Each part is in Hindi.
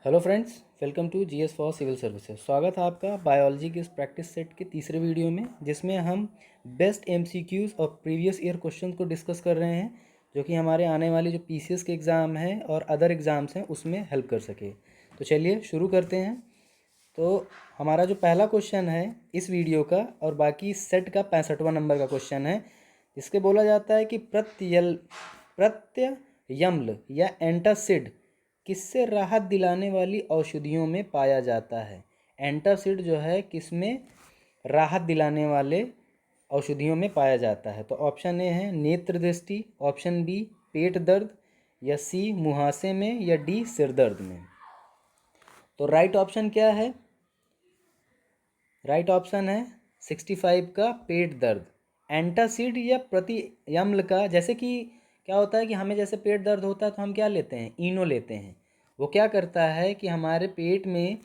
Hello friends, welcome to GS for civil services. स्वागत है आपका बायोलॉजी के इस प्रैक्टिस सेट के तीसरे वीडियो में, जिसमें हम बेस्ट एमसीक्यूज़ और प्रीवियस ईयर क्वेश्चन को डिस्कस कर रहे हैं, जो कि हमारे आने वाले जो पीसीएस के एग्ज़ाम हैं और अदर एग्ज़ाम्स हैं उसमें हेल्प कर सके। तो चलिए शुरू करते हैं। तो हमारा जो पहला क्वेश्चन है इस वीडियो का और बाकी सेट का 65वां नंबर का क्वेश्चन है, जिसके बोला जाता है कि प्रत्ययम्ल या एंटासिड किससे राहत दिलाने वाली औषधियों में पाया जाता है। एंटासिड जो है किसमें राहत दिलाने वाले औषधियों में पाया जाता है। तो ऑप्शन ए है नेत्र दृष्टि, ऑप्शन बी पेट दर्द, या सी मुहासे में, या डी सिर दर्द में। तो राइट ऑप्शन क्या है? राइट ऑप्शन है 65 का पेट दर्द। एंटासिड या प्रतियम्ल का, जैसे कि क्या होता है कि हमें जैसे पेट दर्द होता है तो हम क्या लेते हैं, इनो लेते हैं। वो क्या करता है कि हमारे पेट में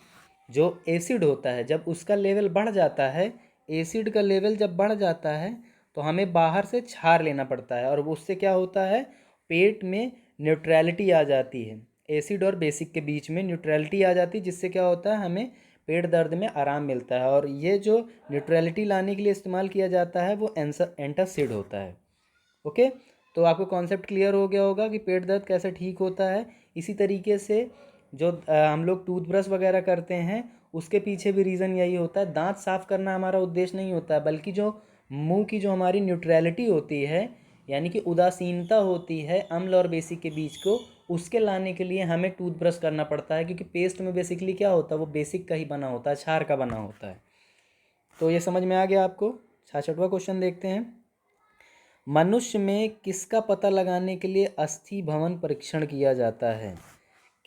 जो एसिड होता है जब उसका लेवल बढ़ जाता है, एसिड का लेवल जब बढ़ जाता है तो हमें बाहर से छार लेना पड़ता है, और उससे क्या होता है, पेट में न्यूट्रलिटी आ जाती है। एसिड और बेसिक के बीच में न्यूट्रलिटी आ जाती है, जिससे क्या होता है, हमें पेट दर्द में आराम मिलता है। और ये जो न्यूट्रलिटी लाने के लिए इस्तेमाल किया जाता है वो एंटासिड होता है। ओके, तो आपको कॉन्सेप्ट क्लियर हो गया होगा कि पेट दर्द कैसे ठीक होता है। इसी तरीके से जो हम लोग टूथब्रश वगैरह करते हैं उसके पीछे भी रीज़न यही होता है। दांत साफ करना हमारा उद्देश्य नहीं होता है, बल्कि जो मुंह की जो हमारी न्यूट्रलिटी होती है, यानी कि उदासीनता होती है अम्ल और बेसिक के बीच को, उसके लाने के लिए हमें टूथब्रश करना पड़ता है। क्योंकि पेस्ट में बेसिकली क्या होता है, वो बेसिक का ही बना होता है, क्षार का बना होता है। तो ये समझ में आ गया आपको। 66वां क्वेश्चन देखते हैं। मनुष्य में किसका पता लगाने के लिए अस्थि भवन परीक्षण किया जाता है?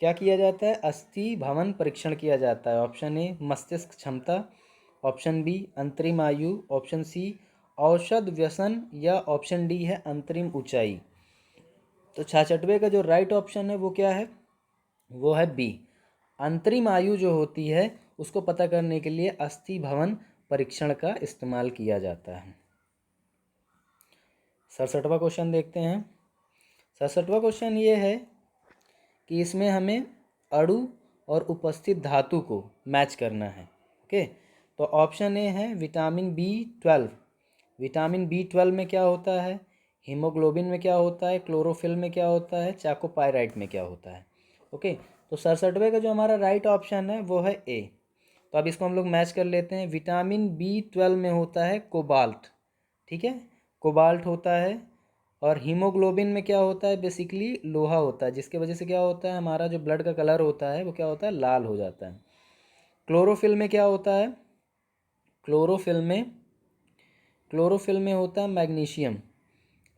क्या किया जाता है? अस्थि भवन परीक्षण किया जाता है। ऑप्शन ए मस्तिष्क क्षमता, ऑप्शन बी अंतरिम आयु, ऑप्शन सी औषध व्यसन, या ऑप्शन डी है अंतरिम ऊंचाई। तो 66वें का जो राइट ऑप्शन है वो क्या है? वो है बी, अंतरिम आयु जो होती है उसको पता करने के लिए अस्थि भवन परीक्षण का इस्तेमाल किया जाता है। 67वां क्वेश्चन देखते हैं। 67वां क्वेश्चन ये है कि इसमें हमें अणु और उपस्थित धातु को मैच करना है। ओके, तो ऑप्शन ए है विटामिन B12। विटामिन B12 में क्या होता है, हीमोग्लोबिन में क्या होता है, क्लोरोफिल में क्या होता है, चाकोपायराइट में क्या होता है। ओके, तो 67वें का जो हमारा राइट ऑप्शन है वो है ए। तो अब इसको हम लोग मैच कर लेते हैं। विटामिन B12 में होता है कोबाल्ट, ठीक है, कोबाल्ट होता है। और हीमोग्लोबिन में क्या होता है, बेसिकली लोहा होता है, जिसके वजह से क्या होता है, हमारा जो ब्लड का कलर होता है वो क्या होता है, लाल हो जाता है। क्लोरोफिल में क्या होता है, क्लोरोफिल में होता है मैग्नीशियम,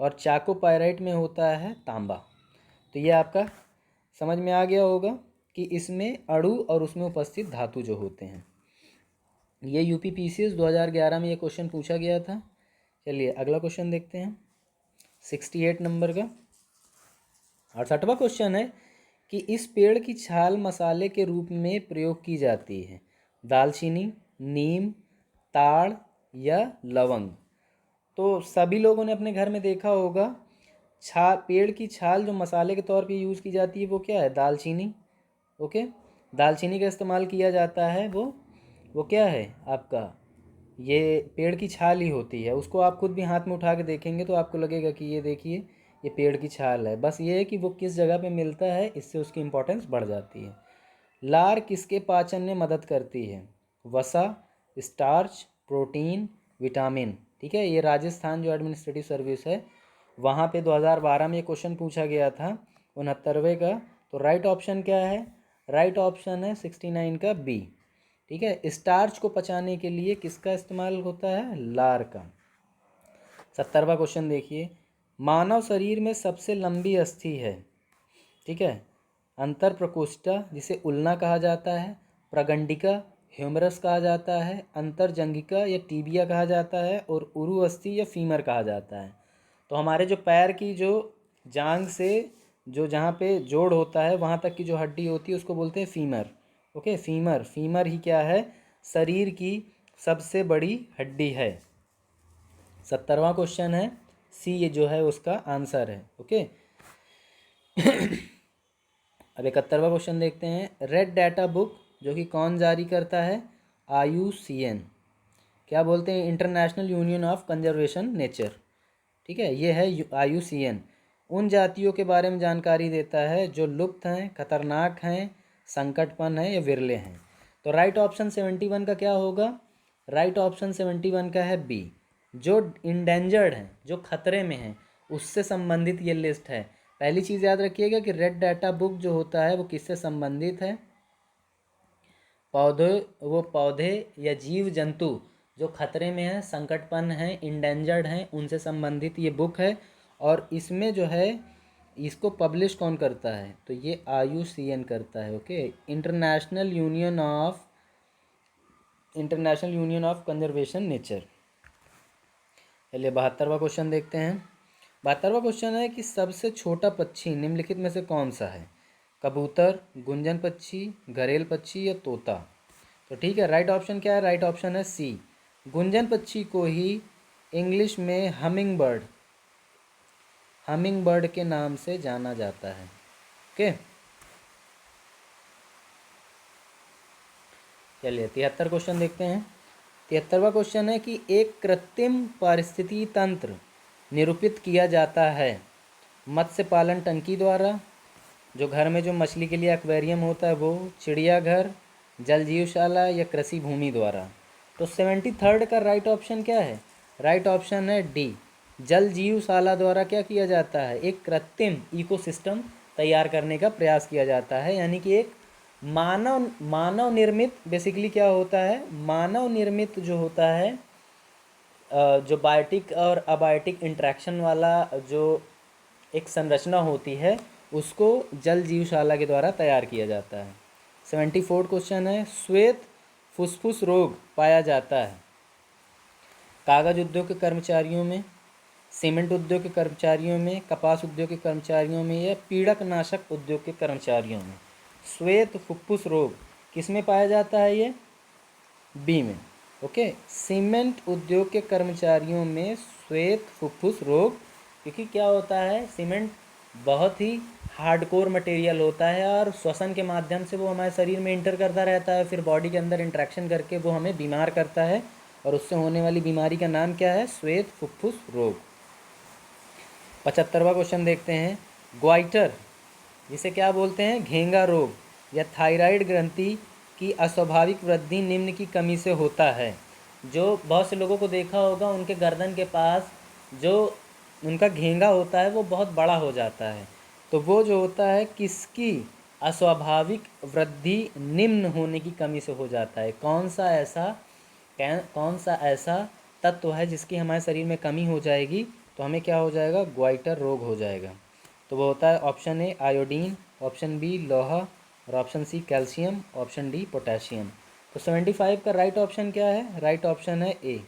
और चाकोपायराइट में होता है तांबा। तो ये आपका समझ में आ गया होगा कि इसमें अणु और उसमें उपस्थित धातु जो होते हैं। ये यूपी पीसीएस 2011 में ये क्वेश्चन पूछा गया था। चलिए अगला क्वेश्चन देखते हैं 68 नंबर का। 68वां क्वेश्चन है कि इस पेड़ की छाल मसाले के रूप में प्रयोग की जाती है। दालचीनी, नीम, ताड़ या लवंग। तो सभी लोगों ने अपने घर में देखा होगा, छाल, पेड़ की छाल जो मसाले के तौर पे यूज़ की जाती है वो क्या है, दालचीनी। ओके, दालचीनी का इस्तेमाल किया जाता है। वो क्या है आपका, ये पेड़ की छाल ही होती है। उसको आप खुद भी हाथ में उठा के देखेंगे तो आपको लगेगा कि ये देखिए ये पेड़ की छाल है। बस ये है कि वो किस जगह पे मिलता है, इससे उसकी इम्पोर्टेंस बढ़ जाती है। लार किसके पाचन में मदद करती है? वसा, स्टार्च, प्रोटीन, विटामिन। ठीक है, ये राजस्थान जो एडमिनिस्ट्रेटिव सर्विस है वहाँ पे 2012 में ये क्वेश्चन पूछा गया था, 69वें का। तो राइट ऑप्शन क्या है? राइट ऑप्शन है 69 का बी। ठीक है, स्टार्च को पचाने के लिए किसका इस्तेमाल होता है? लार का। 70वां क्वेश्चन देखिए। मानव शरीर में सबसे लंबी अस्थि है, ठीक है, अंतर प्रकोष्ठा जिसे उल्ना कहा जाता है, प्रगंडिका, ह्यूमरस कहा जाता है, अंतरजंगिका या टीबिया कहा जाता है, और उरु अस्थि या फीमर कहा जाता है। तो हमारे जो पैर की जो जांग से जो जहाँ पे जोड़ होता है वहाँ तक की जो हड्डी होती है उसको बोलते हैं फीमर। ओके, फीमर ही क्या है, शरीर की सबसे बड़ी हड्डी है। 70वां क्वेश्चन है, सी ये जो है उसका आंसर है। ओके अब 71वां क्वेश्चन देखते हैं। रेड डाटा बुक जो कि कौन जारी करता है? IUCN। क्या बोलते हैं? International union of conservation nature. ठीक है, ये है IUCN। उन जातियों के बारे में जानकारी देता है जो लुप्त हैं, खतरनाक हैं, संकटपन है या विरले हैं। तो राइट ऑप्शन 71 का क्या होगा? राइट ऑप्शन 71 का है बी, जो इंडेंजर्ड हैं, जो खतरे में हैं, उससे संबंधित ये लिस्ट है। पहली चीज़ याद रखिएगा कि रेड डाटा बुक जो होता है वो किससे संबंधित है? पौधे या जीव जंतु जो खतरे में हैं, संकटपन हैं, इंडेंजर्ड हैं, उनसे संबंधित ये बुक है। और इसमें जो है इसको पब्लिश कौन करता है? तो ये IUCN करता है। Okay, international union of conservation nature. चलिए 72वां क्वेश्चन देखते हैं। 72वां क्वेश्चन है कि सबसे छोटा पक्षी निम्नलिखित में से कौन सा है? कबूतर, गुंजन पक्षी, घरेल पक्षी या तोता? तो ठीक है, राइट ऑप्शन क्या है? राइट ऑप्शन है सी, गुंजन पक्षी को ही इंग्लिश में हमिंग बर्ड के नाम से जाना जाता है। ओके, चलिए 73 क्वेश्चन देखते हैं। 73वां क्वेश्चन है कि एक कृत्रिम पारिस्थितिकी तंत्र निरूपित किया जाता है मत्स्य पालन टंकी द्वारा, जो घर में जो मछली के लिए एक्वेरियम होता है वो, चिड़ियाघर, जल जीवशाला या कृषि भूमि द्वारा। तो 73 का राइट ऑप्शन क्या है? राइट ऑप्शन है डी, जल जीवशाला द्वारा क्या किया जाता है? एक कृत्रिम इकोसिस्टम तैयार करने का प्रयास किया जाता है। यानी कि एक मानव निर्मित, बेसिकली क्या होता है, मानव निर्मित जो होता है, जो बायोटिक और अबायोटिक इंट्रैक्शन वाला जो एक संरचना होती है, उसको जल जीवशाला के द्वारा तैयार किया जाता है। 74 क्वेश्चन है, श्वेत फुसफुस रोग पाया जाता है कागज उद्योग के कर्मचारियों में, सीमेंट उद्योग के कर्मचारियों में, कपास उद्योग के कर्मचारियों में या पीड़क नाशक उद्योग के कर्मचारियों में? श्वेत फुफ्फुस रोग किस में पाया जाता है? ये बी में। ओके, सीमेंट उद्योग के कर्मचारियों में श्वेत फुफ्फुस रोग, क्योंकि क्या होता है, सीमेंट बहुत ही हार्डकोर मटेरियल होता है और श्वसन के माध्यम से वो हमारे शरीर में इंटर करता रहता है, फिर बॉडी के अंदर इंट्रैक्शन करके वो हमें बीमार करता है, और उससे होने वाली बीमारी का नाम क्या है? श्वेत फुफ्फुस रोग। 75वां क्वेश्चन देखते हैं। ग्वाइटर जिसे क्या बोलते हैं? घेंगा रोग या थायराइड ग्रंथि की अस्वाभाविक वृद्धि निम्न की कमी से होता है। जो बहुत से लोगों को देखा होगा, उनके गर्दन के पास जो उनका घेंगा होता है वो बहुत बड़ा हो जाता है। तो वो जो होता है किसकी अस्वाभाविक वृद्धि निम्न होने की कमी से हो जाता है? कौन सा ऐसा तत्व है जिसकी हमारे शरीर में कमी हो जाएगी तो हमें क्या हो जाएगा? ग्वाइटर रोग हो जाएगा। तो वो होता है option A iodine, option B लोहा और option C calcium, option D potassium. तो 75 का राइट ऑप्शन क्या है? राइट ऑप्शन है ए,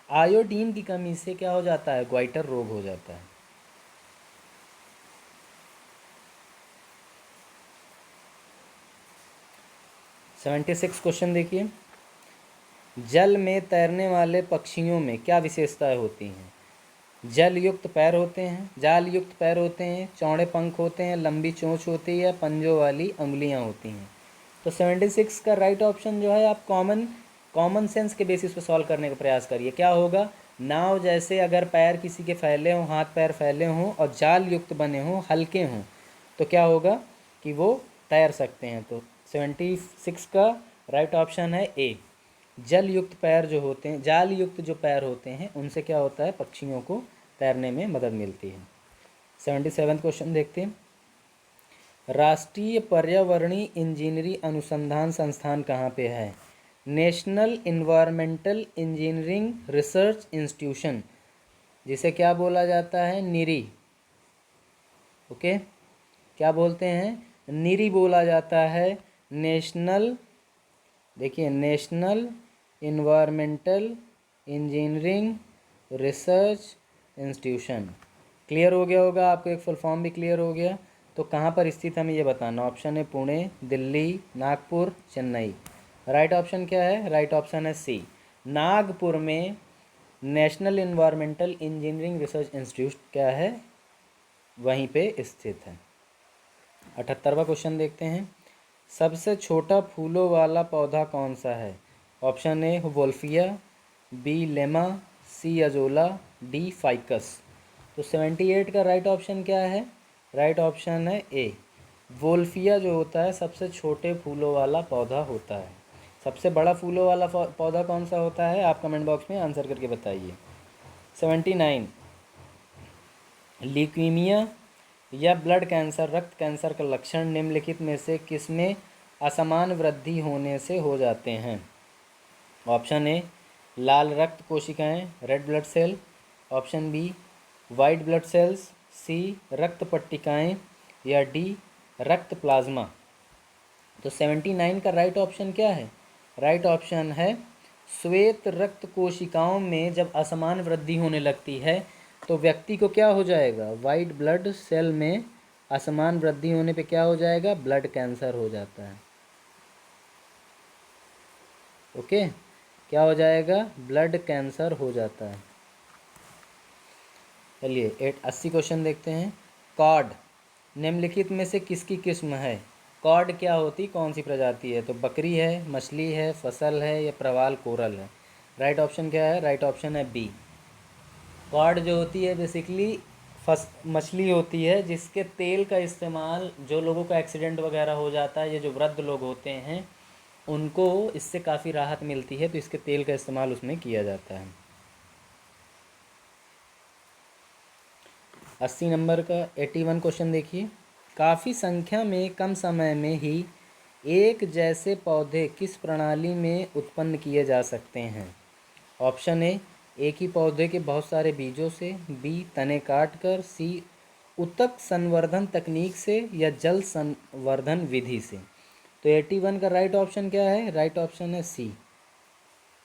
आयोडीन की कमी से क्या हो जाता है? ग्वाइटर रोग हो जाता है। सेवेंटी सिक्स क्वेश्चन देखिए। जल में तैरने वाले पक्षियों में क्या विशेषताएं होती हैं? जाल युक्त पैर होते हैं, चौड़े पंख होते हैं, लंबी चोंच होती है, पंजों वाली उंगलियां होती हैं। तो 76 का राइट ऑप्शन जो है, आप कॉमन सेंस के बेसिस पे सॉल्व करने का प्रयास करिए। क्या होगा? नाव जैसे अगर पैर किसी के फैले हों, हाथ पैर फैले हों और जाल युक्त बने हों, हल्के हों, तो क्या होगा कि वो तैर सकते हैं। तो 76 का राइट ऑप्शन है ए, जल युक्त पैर जो होते हैं, जाल युक्त जो पैर होते हैं, उनसे क्या होता है? पक्षियों को तैरने में मदद मिलती है। 77 क्वेश्चन देखते हैं। राष्ट्रीय पर्यावरणीय इंजीनियरिंग अनुसंधान संस्थान कहाँ पे है? National environmental engineering research institution, जिसे क्या बोला जाता है? निरी। ओके, क्या बोलते हैं? निरी बोला जाता है। National environmental engineering research institution. Clear हो गया होगा आपको, एक फुल फॉर्म भी क्लियर हो गया। तो कहाँ पर स्थित हमें ये बताना। ऑप्शन है पुणे, दिल्ली, नागपुर, चेन्नई। राइट ऑप्शन क्या है? राइट ऑप्शन है सी, नागपुर में national environmental engineering research institute क्या है? वहीं पे स्थित है। 78वां क्वेश्चन देखते हैं। सबसे छोटा फूलों वाला पौधा कौन सा है? Option A Wolffia, B Lemna, C Azolla, D Ficus. तो 78 का राइट ऑप्शन क्या है? राइट ऑप्शन है ए वोल्फिया जो होता है सबसे छोटे फूलों वाला पौधा होता है। सबसे बड़ा फूलों वाला पौधा कौन सा होता है? आप कमेंट बॉक्स में आंसर करके बताइए। 79 ल्यूकीमिया या ब्लड कैंसर रक्त कैंसर का लक्षण निम्नलिखित में से किसमें असमान वृद्धि होने से हो जाते हैं? ऑप्शन ए लाल रक्त कोशिकाएं red blood cell, option B white blood cells, C रक्त पट्टिकाएं या डी रक्त प्लाज्मा। तो 79 का राइट ऑप्शन क्या है? राइट ऑप्शन है श्वेत रक्त कोशिकाओं में जब असमान वृद्धि होने लगती है तो व्यक्ति को क्या हो जाएगा? वाइट ब्लड सेल में असमान वृद्धि होने पे क्या हो जाएगा? ब्लड कैंसर हो जाता है। ओके, क्या हो जाएगा? ब्लड कैंसर हो जाता है। चलिए 80 क्वेश्चन देखते हैं। कॉड निम्नलिखित में से किसकी किस्म है? कॉड क्या होती, कौन सी प्रजाति है? तो बकरी है, मछली है, फसल है या प्रवाल कोरल है? राइट ऑप्शन क्या है? राइट ऑप्शन है बी। कॉड जो होती है बेसिकली मछली होती है जिसके तेल का इस्तेमाल जो लोगों का एक्सीडेंट वगैरह हो जाता है, ये जो वृद्ध लोग होते हैं उनको इससे काफ़ी राहत मिलती है, तो इसके तेल का इस्तेमाल उसमें किया जाता है। 80 नंबर का 81 क्वेश्चन देखिए। काफ़ी संख्या में कम समय में ही एक जैसे पौधे किस प्रणाली में उत्पन्न किए जा सकते हैं? ऑप्शन ए एक ही पौधे के बहुत सारे बीजों से, बी तने काट कर, सी ऊतक संवर्धन तकनीक से या जल संवर्धन विधि से। तो 81 का राइट ऑप्शन क्या है? राइट ऑप्शन है सी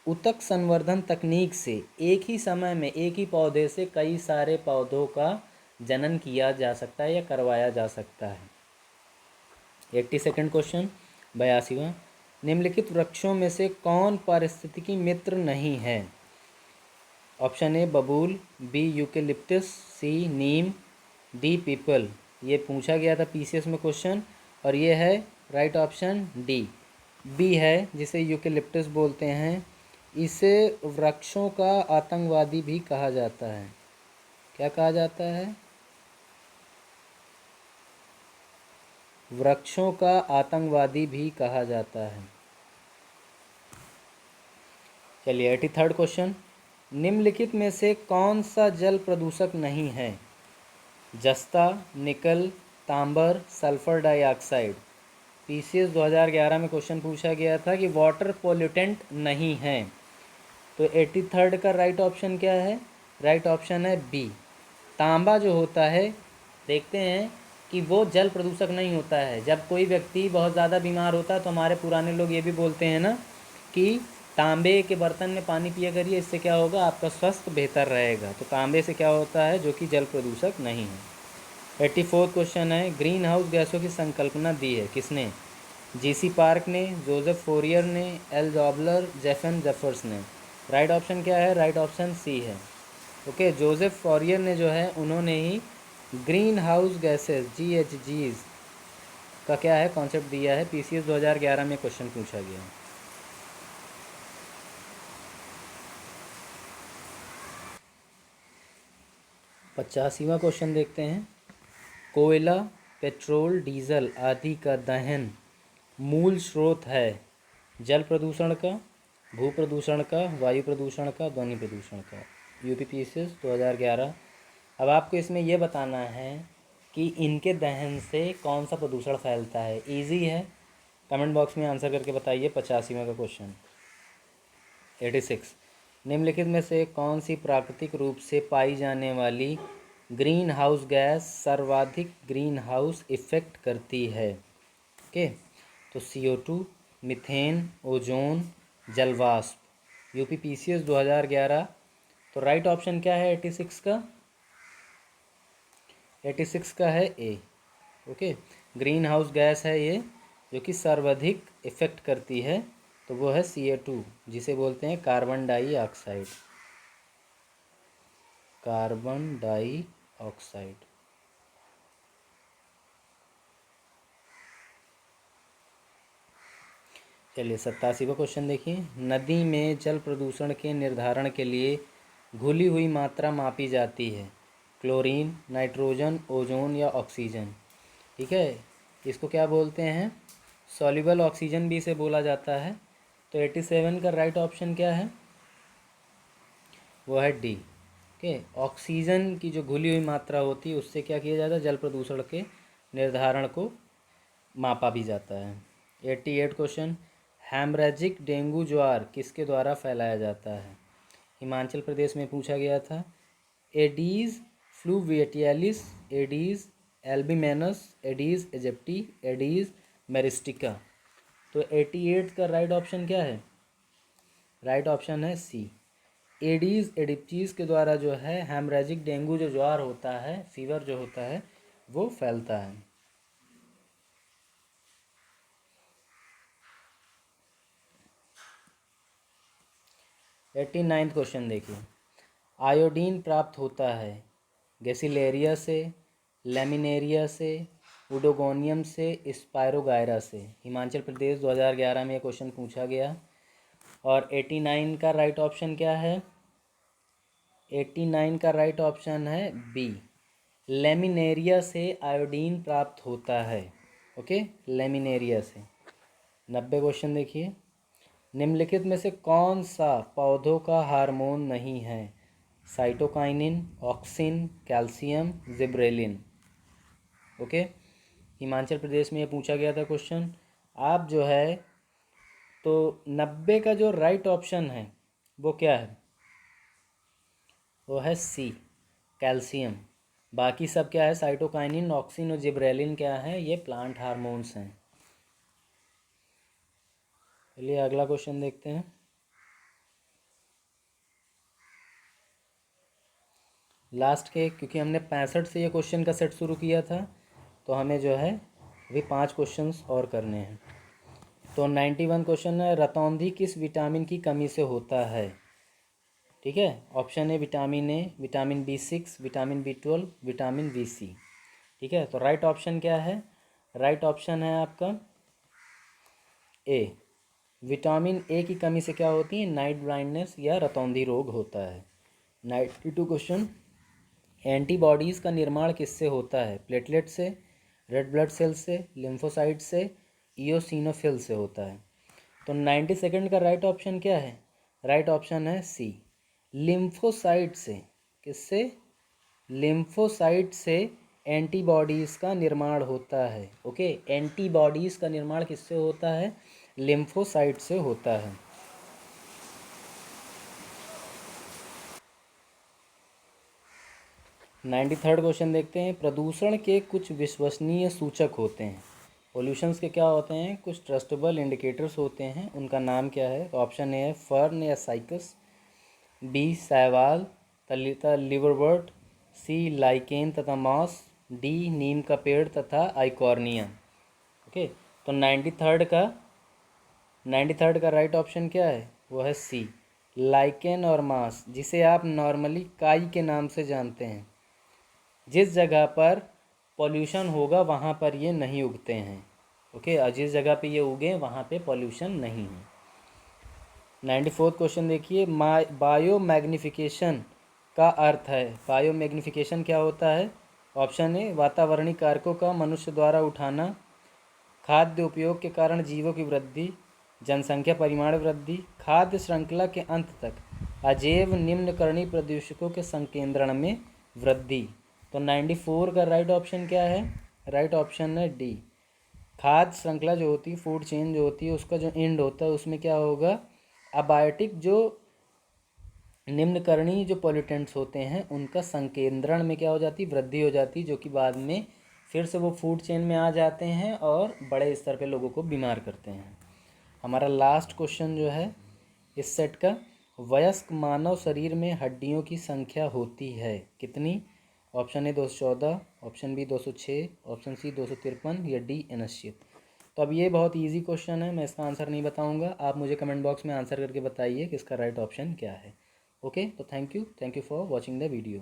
ऊतक संवर्धन तकनीक से एक ही समय में एक ही पौधे से कई सारे पौधों का जनन किया जा सकता है या करवाया जा सकता है। 82nd क्वेश्चन 82वां निम्नलिखित वृक्षों में से कौन पारिस्थितिकी मित्र नहीं है? ऑप्शन ए बबूल, बी यूकेलिप्टस, सी नीम, डी पीपल। ये पूछा गया था पीसीएस में क्वेश्चन और ये है राइट ऑप्शन डी बी है जिसे यूकेलिप्टस बोलते हैं। इसे वृक्षों का आतंकवादी भी कहा जाता है। क्या कहा जाता है? वृक्षों का आतंकवादी भी कहा जाता है। चलिए 83rd क्वेश्चन निम्नलिखित में से कौन सा जल प्रदूषक नहीं है? जस्ता, निकल, तांबर, सल्फर डाइऑक्साइड। पीसीएस 2011 में क्वेश्चन पूछा गया था कि वाटर पोल्यूटेंट नहीं है। तो 83rd का राइट ऑप्शन क्या है? राइट ऑप्शन है बी तांबा जो होता है, देखते हैं कि वो जल प्रदूषक नहीं होता है। जब कोई व्यक्ति बहुत ज़्यादा बीमार होता है तो हमारे पुराने लोग ये भी बोलते हैं ना कि तांबे के बर्तन में पानी पिया करिए, इससे क्या होगा? आपका स्वास्थ्य बेहतर रहेगा। तो तांबे से क्या होता है? जो कि जल प्रदूषक नहीं है। 84th क्वेश्चन है ग्रीन हाउस गैसों की संकल्पना दी है किसने? जीसी पार्क ने, जोसेफ फोरियर ने, एल जॉबलर, जेफन जेफर्स ने। राइट ऑप्शन क्या है? राइट ऑप्शन सी है। ओके, जोसेफ फोरियर ने जो है उन्होंने ही ग्रीन हाउस गैसेस GHGs का क्या है कॉन्सेप्ट दिया है। पीसीएस 2011 में क्वेश्चन पूछा गया है। 85वां क्वेश्चन देखते हैं। कोयला, पेट्रोल, डीजल आदि का दहन मूल स्रोत है जल प्रदूषण का, भू प्रदूषण का, वायु प्रदूषण का, ध्वनि प्रदूषण का। यूपीपीसीएस 2011। अब आपको इसमें यह बताना है कि इनके दहन से कौन सा प्रदूषण फैलता है। इजी है, कमेंट बॉक्स में आंसर करके बताइए। 85वां का क्वेश्चन 86 निम्नलिखित में से कौन सी प्राकृतिक रूप से पाई जाने वाली ग्रीन हाउस गैस सर्वाधिक ग्रीन हाउस इफेक्ट करती है? ओके, तो CO2, मीथेन, ओजोन, जलवाष्प। यूपीपीसीएस 2011। तो राइट ऑप्शन क्या है 86 का? 86 का है ए। ओके, ग्रीन हाउस गैस है ये जो कि सर्वाधिक इफेक्ट करती है, तो वो है CO2 जिसे बोलते हैं कार्बन डाइऑक्साइड। Carbon dioxide. चलिए 87वां क्वेश्चन देखिए। नदी में जल प्रदूषण के निर्धारण के लिए घुली हुई मात्रा मापी जाती है, क्लोरीन, नाइट्रोजन, ओजोन या ऑक्सीजन। ठीक है, इसको क्या बोलते हैं? सॉल्युबल ऑक्सीजन भी इसे बोला जाता है। तो 87 का राइट ऑप्शन क्या है? वो है डी। ओके, ऑक्सीजन की जो घुली हुई मात्रा होती है उससे क्या किया जाता है? जल प्रदूषण के निर्धारण को मापा भी जाता है। 88 क्वेश्चन, हेमरेजिक डेंगू ज्वार किसके द्वारा फैलाया जाता है? हिमाचल प्रदेश में पूछा गया था। Aedes fluviatilis, Aedes albimanus, Aedes aegypti, Aedes myristica. तो 88 का राइट ऑप्शन क्या है? राइट ऑप्शन है सी, एडीज एडिप्टीज के द्वारा जो है हेमरेजिक डेंगू जो ज्वार होता है, फीवर जो होता है, वो फैलता है। 89 क्वेश्चन देखिए। आयोडीन प्राप्त होता है गैसिलेरिया से, लेमिनेरिया से, उडोगोनियम से, स्पायरोगायरा से। हिमाचल प्रदेश 2011 में ये क्वेश्चन पूछा गया। और 89 का राइट ऑप्शन क्या है? 89 का राइट ऑप्शन है बी, लेमिनेरिया से आयोडीन प्राप्त होता है। ओके, लेमिनेरिया से। 90 क्वेश्चन देखिए। निम्नलिखित में से कौन सा पौधों का हार्मोन नहीं है? Cytokinin, auxin, calcium, gibberellin. Okay, Himachal Pradesh में ये पूछा गया था क्वेश्चन। आप जो है तो 90 का जो राइट ऑप्शन है वो क्या है? वो है सी, कैल्शियम। बाकी सब क्या है? साइटोकाइनिन, ऑक्सिन और जिब्रेलिन क्या है? ये प्लांट हार्मोन्स हैं। चलिए अगला क्वेश्चन देखते हैं। लास्ट के, क्योंकि हमने 65 से ये क्वेश्चन का सेट शुरू किया था, तो हमें जो है अभी 5 क्वेश्चंस और करने हैं। तो 91 क्वेश्चन है, रतौंधी किस विटामिन की कमी से होता है? ठीक है, ऑप्शन है vitamin A, vitamin B6, vitamin B12, vitamin VC। ठीक है, तो राइट ऑप्शन क्या है? राइट ऑप्शन है आपका ए, विटामिन ए की कमी से क्या होती है? नाइट ब्लाइंडनेस या रतौंधी रोग होता है। 92 क्वेश्चन, एंटीबॉडीज़ का निर्माण किससे होता है? प्लेटलेट से, रेड ब्लड सेल से, लिम्फोसाइट से, इयोसिनोफिल से होता है। तो 92 का राइट ऑप्शन क्या है? राइट ऑप्शन है सी, लिम्फोसाइट से। किससे? लिम्फोसाइट से एंटीबॉडीज़ का निर्माण होता है। ओके, एंटीबॉडीज़ का निर्माण किससे होता है? लिम्फोसाइट से होता है। 93 क्वेश्चन देखते हैं। प्रदूषण के कुछ विश्वसनीय सूचक होते हैं। पोल्यूशंस के क्या होते हैं? कुछ ट्रस्टेबल इंडिकेटर्स होते हैं, उनका नाम क्या है? ऑप्शन ए है फर्न या साइकस, बी शैवाल तथा लिवरवर्ट, सी लाइकेन तथा मॉस, डी नीम का पेड़ तथा आइकॉर्निया। ओके, तो 93 का राइट ऑप्शन क्या है? वो है सी, लाइकेन और मॉस, जिसे आप नॉर्मली काई के नाम से जानते हैं। जिस जगह पर पॉल्यूशन होगा वहाँ पर ये नहीं उगते हैं। ओके, और जिस जगह पे ये उगे वहाँ पे पॉल्यूशन नहीं है। 94 क्वेश्चन देखिए। बायो मैग्निफिकेशन का अर्थ है? बायो मैग्निफिकेशन क्या होता है? ऑप्शन ए, वातावरणीय कारकों का मनुष्य द्वारा उठाना, खाद्य उपयोग के कारण जीवों की वृद्धि, जनसंख्या परिमाण वृद्धि, खाद्य श्रृंखला के अंत तक अजैव निम्नकरणीय प्रदूषकों के संकेंद्रण में वृद्धि। तो 94 का राइट ऑप्शन क्या है? राइट ऑप्शन है डी, खाद्य श्रृंखला जो होती है, फूड चेन जो होती है, उसका जो एंड होता है उसमें क्या होगा? अबायोटिक जो निम्नकरणीय जो पॉल्यूटेंट्स होते हैं उनका संकेंद्रण में क्या हो जाती है? वृद्धि हो जाती है, जो कि बाद में फिर से वो फूड चेन में आ जाते हैं और बड़े स्तर पे लोगों को बीमार करते हैं। हमारा लास्ट क्वेश्चन जो है इस सेट का, वयस्क मानव शरीर में हड्डियों की संख्या होती है कितनी? Option A 214, option B 206, option C 253 या डी अनिश्चित। तो अब ये बहुत इजी क्वेश्चन है, मैं इसका आंसर नहीं बताऊंगा, आप मुझे कमेंट बॉक्स में आंसर करके बताइए कि इसका राइट ऑप्शन क्या है। ओके, तो thank you for watching the video.